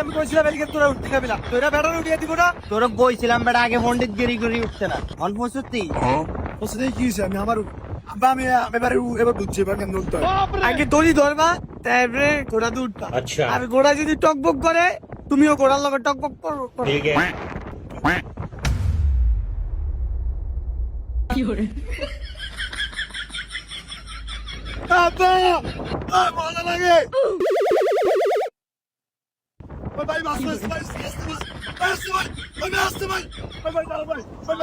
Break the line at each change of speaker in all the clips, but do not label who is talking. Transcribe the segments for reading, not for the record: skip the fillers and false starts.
আমি কইছিলাম এদিকে তোরা উঠতে খাবি না, তোরা বেড়া উঠিয়ে দিব না।
তোরা বইছিলাম বেটা আগে পন্ডিত গিরি করে উঠছে না, অল্প সত্যি
ওসে কি হইছে? আমি আমার আব্বা আমি এবারে এবার বুঝছি এবার কেন উঠতে হয়। আগে দড়ি ধরবা, তারপরে ঘোড়া দিয়ে উঠবা।
আচ্ছা।
আর ঘোড়া যদি টকবক করে, তুমিও ঘোড়ার লগে টকবক করো।
ठीक है।
আব্বা মজা লাগে। ভাই ভাই বাস বাস বাস বাস বাস ভাই ভাই ভাই ভাই ভাই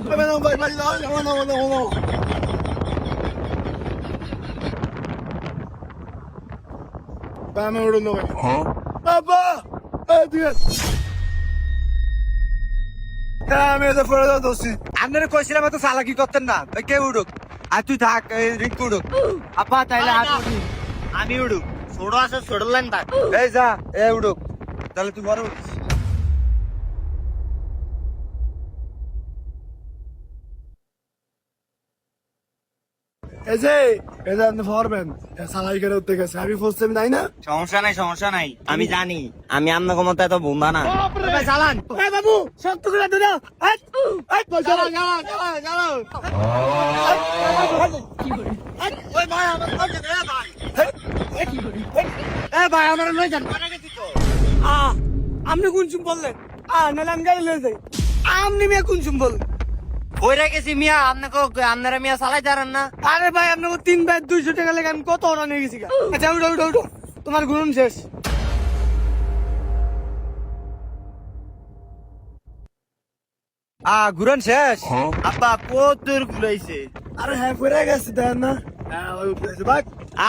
ভাই ভাই ভাই ভাই ভাই আমি উড়ুন ভাই। আব্বা আমি তো পড়ে যাচ্ছি। আপনারা কইছিলাম এত চালাকি করতেন না, কে উড়ুক? আর তুই থাক, রিঙ্কু উড়ুক।
আপা তাইলে আমি উড়ুক, ছোট আছে ছোট লাইন থাক।
এই যা এ উড়ুক, তাহলে তুই বড় উঠিস। এই যে এটা আপনি পারবেন, সালাই করে উঠতে গেছে, আমি ফুসতে নাই না।
সমস্যা নাই আমি জানি, আমি আপনার ক্ষমতা এত বোমা না।
চালান এ বাবু, শক্ত করে ধরে চালান চালান চালান। ওই ভাই আমার কাছে দে ভাই। এ ভাই আমার লই যান। আপনি কোন চুম বললেন? নালে আমি গাড়ি লয়ে যাই। আপনি মেয়ে কোন চুম বললেন?
ওইরা গেছি মিয়া, আপনারা মিয়া চালাই দাঁড়ান না।
আরে ভাই আপনাকে 3 ভাই 200 টাকা লেগে আমি কত ওরা নিয়ে গেছি। আচ্ছা উঠো উঠো উঠো, তোমার গুণ শেষ। ঘুরন শেষ?
আব্বা কতদূর ঘুরাইছে?
আরে হ্যাঁ পড়ে গেছে দেন না।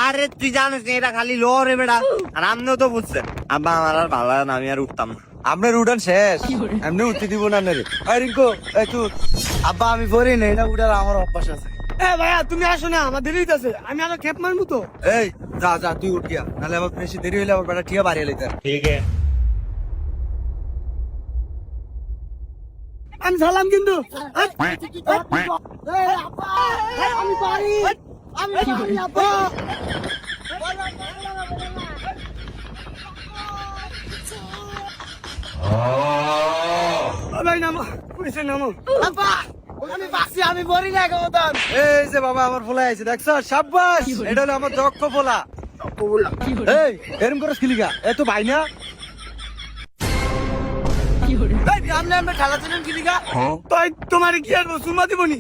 আরে তুই জানিস না এটা খালি লরে বেড়া, আর আপনিও তো বুঝছেন। আব্বা আমার আর ভালো লাগে না, আমি আর উঠতাম না।
আপনার উড়ান শেষ, এমনি উঠতে দিব না রে। রিঙ্কু তুই
আব্বা আমি পড়ি না, এটা উঠার আমার অভ্যাস আছে।
ভাইয়া তুমি আসো না, আমার দেরি হইতাছে, আমি আরো খেপ মারবো তো। এই যা যা তুই উঠ গিয়া, নাহলে আমার বেশি দেরি হইলে আমার বেটা ঠিয়া বাড়িয়ে লইতে।
ठीक है।
আমি সালাম কিন্তু আমি পারি, আমি পারি আপা। ভাই নামো, কইছে নামো। আপা আমি বাসি, আমি বড়ি না গৌতম। এই যে বাবা আমার ফোলা আইছে, দেখছ? শাবাশ, এটা হলো আমার দক্ষ ফোলা। এই এরকম করে খিলিগা, এ তো ভাই না। আমরা খেলা ছিলেন খিলিগা, তাই তোমার কি আর সুমা দিবনি?